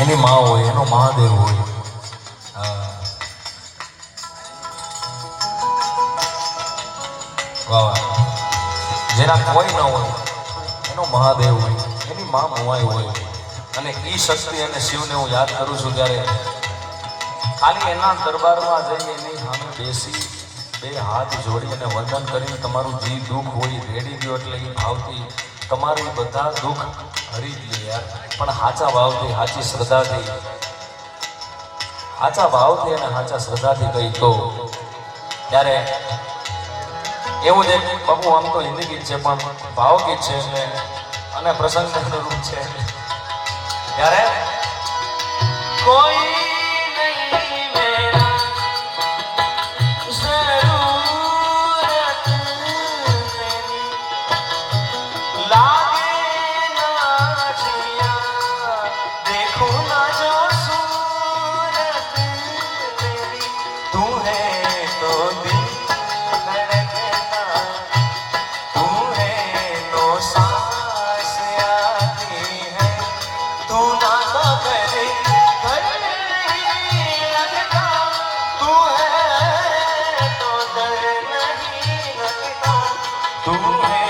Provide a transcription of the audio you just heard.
એની માં હોય, એનો મહાદેવ હોય. વાહ વાહ. જેના કોઈ ન હોય એનો મહાદેવ હોય, એની માં મોવાઈ હોય. અને એ શક્તિ અને શિવને હું યાદ કરું છું ત્યારે ખાલી એના દરબારમાં જઈ એની સામે બેસી બે હાથ જોડી અને વંદન કરીને તમારું જે દુઃખ હોય રેડી ગયો એટલે એ ભાવથી તમારી બધા દુઃખ હરી લે યાર. પણ સાચા ભાવથી, સાચી શ્રદ્ધાથી, સાચા ભાવથી અને સાચા શ્રદ્ધાથી કહી તો ત્યારે એવું જ એક બાપુ આમ તો હિન્દી ગીત છે પણ ભાવગીત છે અને પ્રસંગ અનુરૂપ છે. ત્યારે કોઈ તું